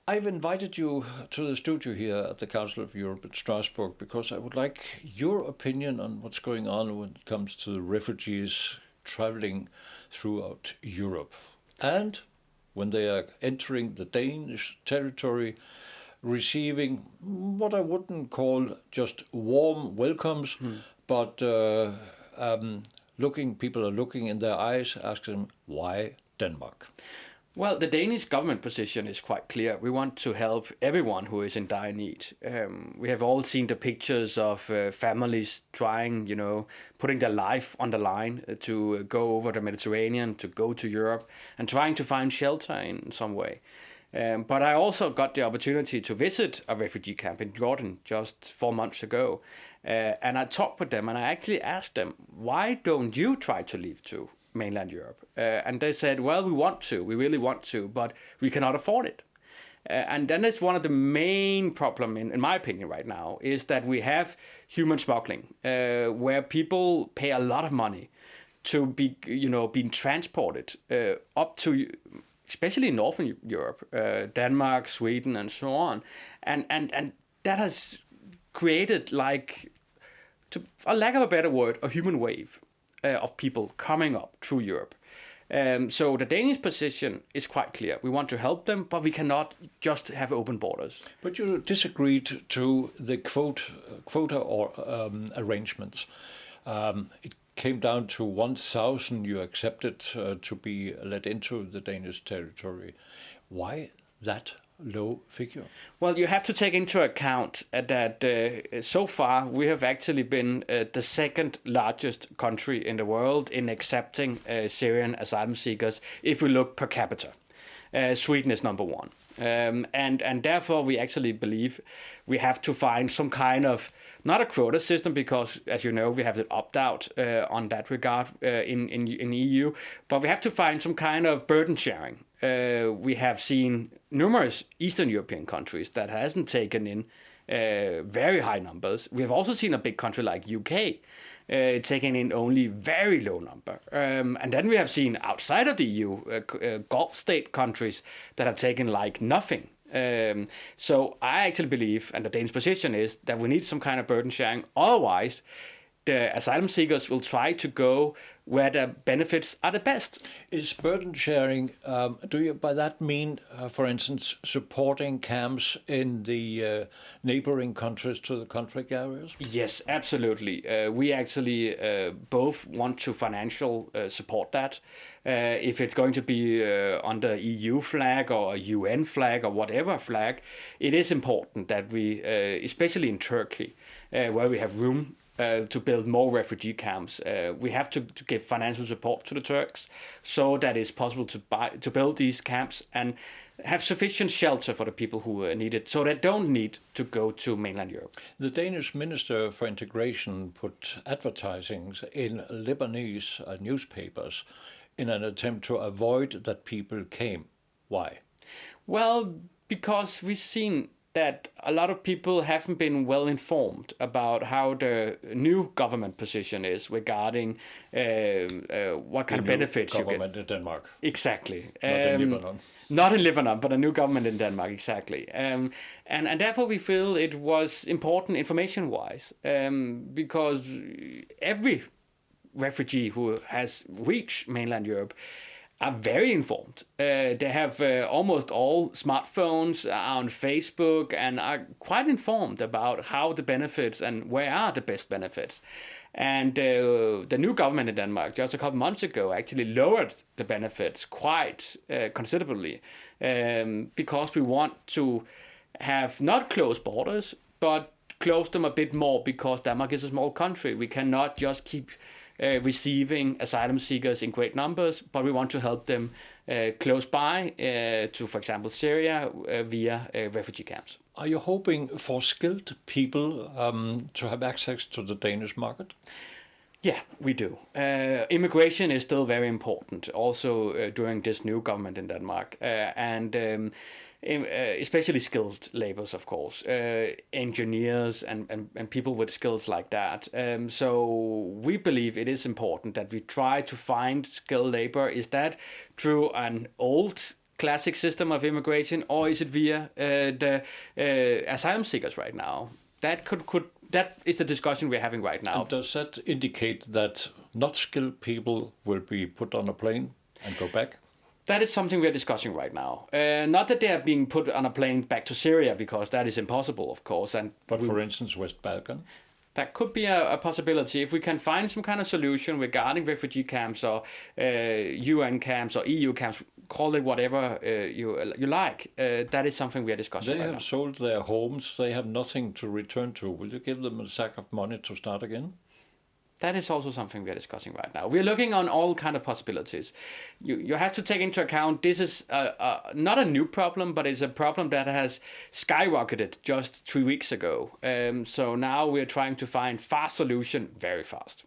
I've invited you to the studio here at the Council of Europe in Strasbourg because I would like your opinion on what's going on when it comes to the refugees traveling throughout Europe and when they are entering the Danish territory, receiving what I wouldn't call just warm welcomes, but people are looking in their eyes, asking why Denmark? Well, the Danish government position is quite clear. We want to help everyone who is in dire need. We have all seen the pictures of families trying, putting their life on the line to go over the Mediterranean, to go to Europe, and trying to find shelter in some way. But I also got the opportunity to visit a refugee camp in Jordan just 4 months ago. And I talked with them and I actually asked them, why don't you try to leave too? Mainland Europe. And they said, well, we really want to, but we cannot afford it. And then it's one of the main problem, in my opinion right now, is that we have human smuggling, where people pay a lot of money to be, being transported up to, especially in Northern Europe, Denmark, Sweden, and so on. And that has created, for lack of a better word, a human wave of people coming up through Europe. So the Danish position is quite clear. We want to help them, but we cannot just have open borders. But you disagreed to the quota or arrangements. It came down to 1,000 you accepted to be let into the Danish territory. Why that low figure? Well, you have to take into account that so far we have actually been the second largest country in the world in accepting Syrian asylum seekers if we look per capita. Sweden is number one. And therefore we actually believe we have to find some kind of, not a quota system, because as you know we have the opt-out on that regard in EU, but we have to find some kind of burden sharing. We have seen numerous Eastern European countries that hasn't taken in very high numbers. We have also seen a big country like UK taking in only very low number. And then we have seen outside of the EU, Gulf state countries that have taken like nothing. So I actually believe, and the Danish position is, that we need some kind of burden sharing. Otherwise, the asylum seekers will try to go where the benefits are the best. Is burden sharing, do you by that mean, for instance, supporting camps in the neighboring countries to the conflict areas? Yes, absolutely. We actually both want to financial support that. If it's going to be under EU flag or a UN flag or whatever flag, it is important that we, especially in Turkey, where we have room to build more refugee camps. We have to give financial support to the Turks so that it's possible to build these camps and have sufficient shelter for the people who need it, so they don't need to go to mainland Europe. The Danish Minister for Integration put advertisings in Lebanese newspapers in an attempt to avoid that people came. Why? Well, because we've seen that a lot of people haven't been well informed about how the new government position is regarding what kind of benefits you get. Government in Denmark. Exactly. Not in Lebanon. Not in Lebanon, but a new government in Denmark, exactly. And therefore we feel it was important information-wise, because every refugee who has reached mainland Europe are very informed. They have almost all smartphones, are on Facebook, and are quite informed about how the benefits and where are the best benefits. And the new government in Denmark, just a couple months ago, actually lowered the benefits quite considerably, because we want to have not closed borders, but close them a bit more, because Denmark is a small country. We cannot just keep receiving asylum seekers in great numbers, but we want to help them close by to, for example, Syria via refugee camps. Are you hoping for skilled people to have access to the Danish market? Yeah, we do. Immigration is still very important, also during this new government in Denmark, and especially skilled laborers, of course, engineers and people with skills like that. So we believe it is important that we try to find skilled labor. Is that through an old classic system of immigration, or is it via the asylum seekers right now? That is the discussion we're having right now. And does that indicate that not skilled people will be put on a plane and go back? That is something we're discussing right now. Not that they are being put on a plane back to Syria, because that is impossible, of course. But for instance, West Balkan? That could be a possibility. If we can find some kind of solution regarding refugee camps or UN camps or EU camps, call it whatever you like, that is something we are discussing They right have now. sold their homes. They have nothing to return to. Will you give them a sack of money to start again? That is also something we are discussing right now. We are looking on all kind of possibilities. You have to take into account this is not a new problem, but it's a problem that has skyrocketed just 3 weeks ago. So now we are trying to find fast solution very fast.